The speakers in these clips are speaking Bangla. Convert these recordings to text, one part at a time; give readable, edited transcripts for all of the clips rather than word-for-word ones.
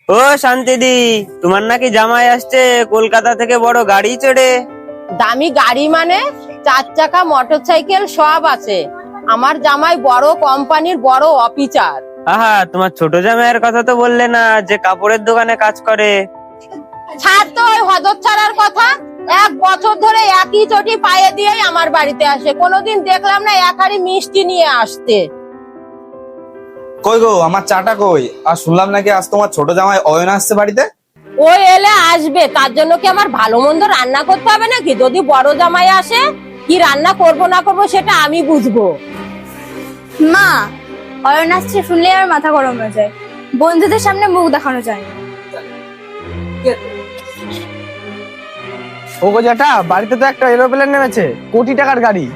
ও শান্তিদি, তোমার নাকি জামাই আসছে কলকাতা থেকে বড় গাড়ি চড়ে? দামি গাড়ি মানে 4 চাকা মোটরসাইকেল সব আছে। আমার জামাই বড় কোম্পানির বড় অফিসার। আহা, তোমার ছোট জামাইয়ের কথা তো বললে না, যে কাপড়ের দোকানে কাজ করে। ছাড় তো ওই হজর ছাড়ার কথা। 1 বছর ধরে একই চটি পায়ে দিয়েই আমার বাড়িতে আসে, কোনোদিন দেখলাম না এক হাঁড়ি মিষ্টি নিয়ে আসতে। কই গো, আমার চাটা কই? আর শুনলাম নাকি আজ তোমার ছোট জামাই অয়ন আসছে বাড়িতে। ওই এলে আসবে, তার জন্য কি আমার ভালো মন্দ রান্না করতে হবে নাকি? যদি বড় জামাই আসে, কি রান্না করব না করব সেটা আমি বুঝবো। মা, অয়ন আসছে শুনলে আমার মাথা গরম হয়ে যায়। বন্ধুদের সামনে মুখ দেখানো যায় না। ওগো জ্যাঠা, বাড়িতে তো একটা এরোপ্লেন নেমেছে, কোটি টাকার গাড়ি।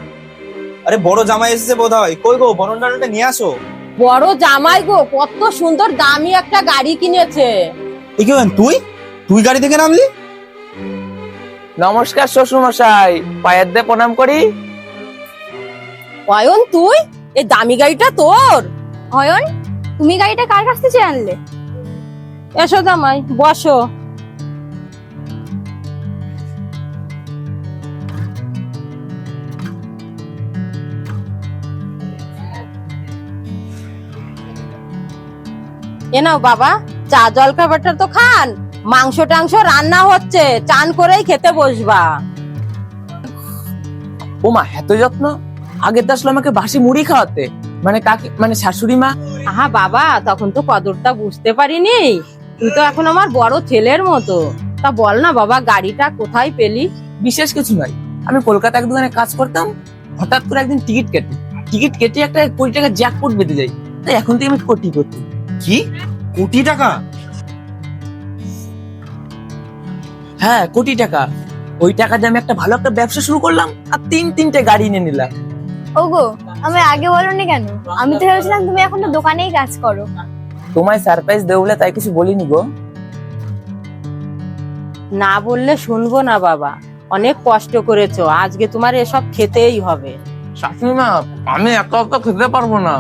আরে বড় জামাই এসেছে বোধহয়। কই গো, বরণ ডালটা নিয়ে আসো। বড় জামাই গো, কত সুন্দর দামি একটা গাড়ি কিনেছে। এই কি তুই তুই গাড়ি থেকে নামলি? নমস্কার শ্বশুর মশাই, পায়ের দিয়ে প্রণাম করি। অয়ন, তুই এই দামি গাড়িটা তোর? অয়ন, তুমি গাড়িটা কার কাছ থেকে আনলে? এসো জামাই, বসো। এ নাও বাবা, চা জলখাবারটা তো খান। মাংস টাংস রান্না হচ্ছে, চান করেই খেতে বসবা। ও মা, এত যত্ন! আগে তো আসলে আমাকে বাসি মুড়ি খাওয়াতে, মানে কাকি, মানে শাশুড়ি মা। আহা বাবা, তখন তো কদরটা বুঝতে পারিনি। তুই তো এখন আমার বড় ছেলের মতো। তা বল না বাবা, গাড়িটা কোথায় পেলি? বিশেষ কিছু নয়, আমি কলকাতা এক দোকানে কাজ করতাম। হঠাৎ করে একদিন টিকিট কেটে একটা কোটি টাকা জ্যাকপট বেঁধে যাই। তাই এখন থেকে আমি কোটি করছি। কি কোটি টাকা? হ্যাঁ, কোটি টাকা। ওই টাকা দিয়ে আমি একটা ভালো একটা ব্যবসা শুরু করলাম, আর তিনটে গাড়ি নিয়ে নিলাম। ওগো, আমি আগে বলনি কেন? আমি তো ভেবেছিলাম তুমি এখনো দোকানেই কাজ করো। তোমায় সারপ্রাইজ দেবো বলে তাই কিছু বলিনি গো। না বললে শুনবো না বাবা, অনেক কষ্ট করেছো, আজকে তোমার এসব খেতেই হবে। শাশুড়ি মা, আমি একা একা খেতে পারবো না।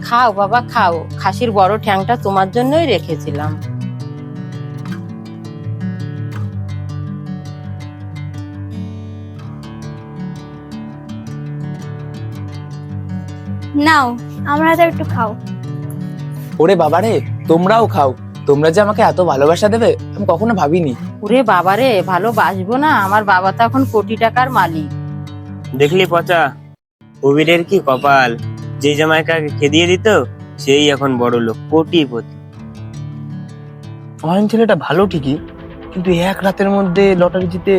খাও বাবা খাও, খাসির বড় ঠ্যাংটা তোমার জন্যই রেখেছিলাম। নাও, আমার হাতে একটু খাও। ওরে বাবারে, তোমরাও খাও। তোমরা যে আমাকে এত ভালোবাসা দেবে আমি কখনো ভাবিনি। ওরে বাবারে, ভালোবাসবো না? আমার বাবা তো এখন কোটি টাকার মালিক। দেখলি পচা, কবিরের কি কপাল! যে জামাইকে আগে খেদিয়ে দিত, সেই এখন বড় লোক, কোটিপতি। অয়ন ছেলেটা ভালো ঠিকই, কিন্তু এক রাতের মধ্যে লটারি জিতে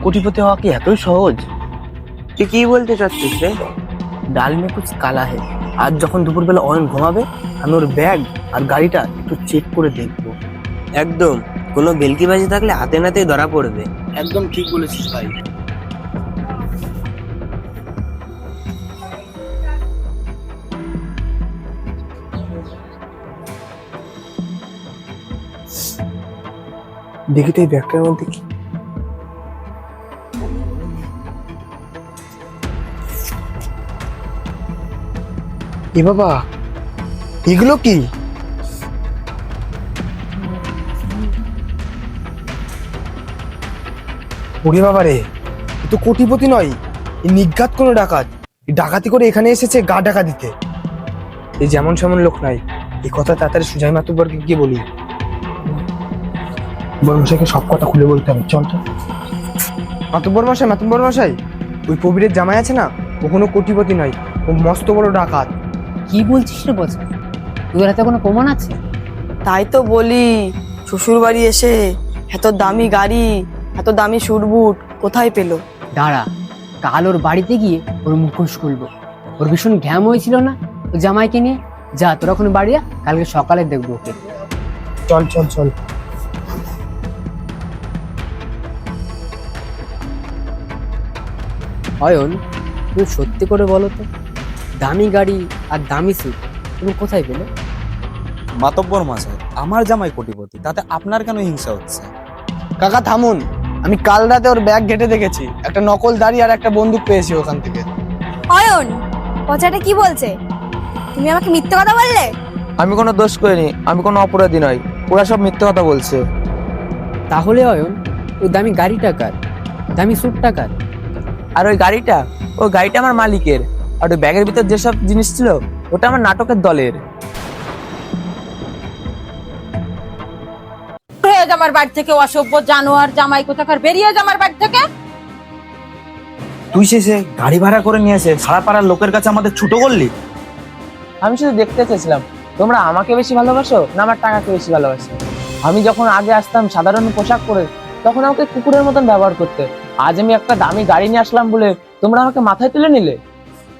কোটিপতি হওয়া কি এতই সহজ? তুই কি বলতে চাচ্ছিস রে? ডাল মে কুছ কালা হে। আজ যখন দুপুরবেলা অয়ন ঘুমাবে, আমি ওর ব্যাগ আর গাড়িটা একটু চেক করে দেখবো। একদম, কোনো ভেলকিবাজি থাকলে হাতে নাতেই ধরা পড়বে। একদম ঠিক বলেছিস ভাই। দেখি তো এই ব্যাগটার মধ্যে কি। এ বাবা, এগুলো কি? ওরে বাবা রে, এ তো কোটিপতি নয়, এই নিঘাত কোনো ডাকাত। এই ডাকাতি করে এখানে এসেছে গা ঢাকা দিতে। এই যেমন সেমন লোক নাই। এই কথা তাড়াতাড়ি সুজাই মাতুব্বরকে গিয়ে বলি। বড় মশাইকে সব কথা খুলে বলতে হবে। চল চল। মাতুব্বর মশাই, ওই কবিরের জামাই আছে না, ও কোনো কোটিপতি নয়, ও মস্ত বড় ডাকাত। কি বলছিস রে বলছিস? তোদের হাতে কোনো প্রমাণ আছে? তাই তো বলি, শ্বশুর বাড়ি এসে এত দামি গাড়ি, এত দামি সুটবুট কোথায় পেলো? দাঁড়া, কাল ওর বাড়িতে গিয়ে ওর মুখোশ খুলবো। ওর ভীষণ ঘ্যাম হয়েছিল না ও জামাইকে নিয়ে? যা, তোরা এখন বাড়ি যা, কালকে সকালে দেখবো ওকে। চল চল চল। অয়ন, তুমি সত্যি করে বলো তো, দামি গাড়ি আর দামি স্যুট তুমি কোথায় পেলে? মাতব্বর মশাই, আমার জামাই কোটিপতি, তাতে আপনার কেন হিংসা হচ্ছে? কাকা থামুন, আমি কাল রাতে ওর ব্যাগ ঘেটে দেখেছি, একটা নকল দাড়ি আর একটা বন্দুক পেয়েছি ওখান থেকে। অয়ন, পচাটা কি বলছে? তুমি আমাকে মিথ্যে কথা বললে? আমি কোনো দোষ করিনি, আমি কোনো অপরাধী নই। ওরা সব মিথ্যে কথা বলছে। তাহলে অয়ন, ওই দামি গাড়িটা কার? দামি স্যুটটা কার? আর ওই গাড়িটা আমার মালিকের। আর ওই ব্যাগের ভিতর যেসব জিনিস ছিল ওটা আমার নাটকের দলের। হয়ে যা আমার বাড়ি থেকে, অসভ্য জানোয়ার জামাই কোথাকার, বেরিয়ে যা আমার বাড়ি থেকে। তুই শেষে গাড়ি ভাড়া করে নিয়ে এসে সারা পাড়ার লোকের কাছে আমাদের ছোট করলি। আমি শুধু দেখতে চেয়েছিলাম তোমরা আমাকে বেশি ভালোবাসো না আমার টাকাকে বেশি ভালোবাসো। আমি যখন আগে আসতাম সাধারণ পোশাক পরে, তখন আমাকে কুকুরের মতন ব্যবহার করতে। আজ আমি একটা দামি গাড়ি নিয়ে আসলাম বলে তোমরা আমাকে মাথায় তুলে নিলে।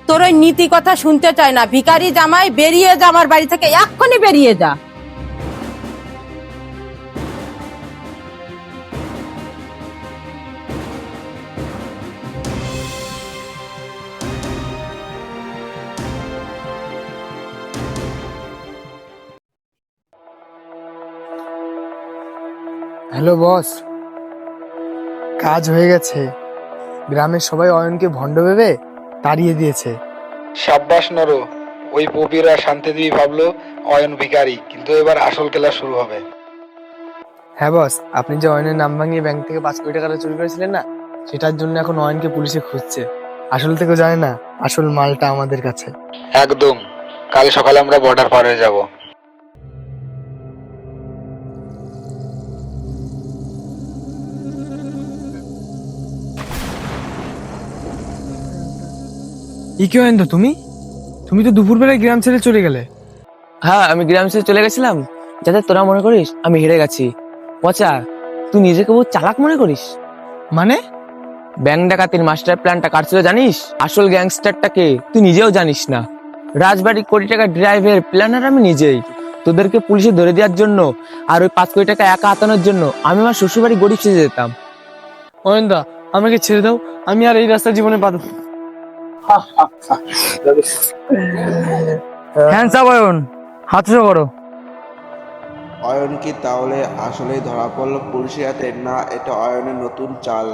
তোর ওই নীতি কথা শুনতে চাই না, ভিখারি জামাই, বেরিয়ে যা আমার বাড়ি থেকে, এক্ষুনি বেরিয়ে যা। হ্যালো বস, কাজ হয়ে গেছে। গ্রামের সবাই অয়নকে ভণ্ড ভেবে তাড়িয়ে দিয়েছে। সাব্বাস নরো, ওই পপিরা শান্তিদেবী ভাবলো অয়ন ভিখারি, কিন্তু এবার আসল খেলা শুরু হবে। হ্যাঁ বস, আপনি যে অয়নের নাম ভাঙিয়ে ব্যাংক থেকে 5 কোটি টাকা চুরি করেছিলেন না, সেটার জন্য এখন অয়নকে পুলিশে খুঁজছে। আসল থেকে জানে না, আসল মালটা আমাদের কাছে। একদম, কাল সকালে আমরা বর্ডার পার হয়ে যাব। কি অয়ন, তুমি তুমি তো দুপুরবেলায় গ্রাম ছেড়ে চলে গেলে। হ্যাঁ, আমি গ্রাম ছেড়ে চলে গেছিলাম যাতে তোরা মনে করিস আমি হেরে গেছি। পচা, তুই নিজেকে বহু চালাক মনে করিস। মানে? ব্যাংক ডাকাতির মাস্টার প্ল্যানটা কার ছিল জানিস? আসল গ্যাংস্টারটাকে তুই নিজেও জানিস না। রাজবাড়ি কোটি টাকা ড্রাইভের প্ল্যানার আমি নিজেই। তোদেরকে পুলিশে ধরে দেওয়ার জন্য আর ওই 5 কোটি টাকা একা হাতানোর জন্য আমি আমার শ্বশুরবাড়ি গরিব সেজে যেতাম। অয়নদা, আমাকে ছেড়ে দাও, আমি আর এই রাস্তা জীবনে পা দেবো। হ্যান্ডস আপ অয়ন, হাত উঁচু করো। অয়ন কি তাহলে আসলেই ধরা পড়ল পুলিশের হাতে? না, এটা অয়নের নতুন চাল।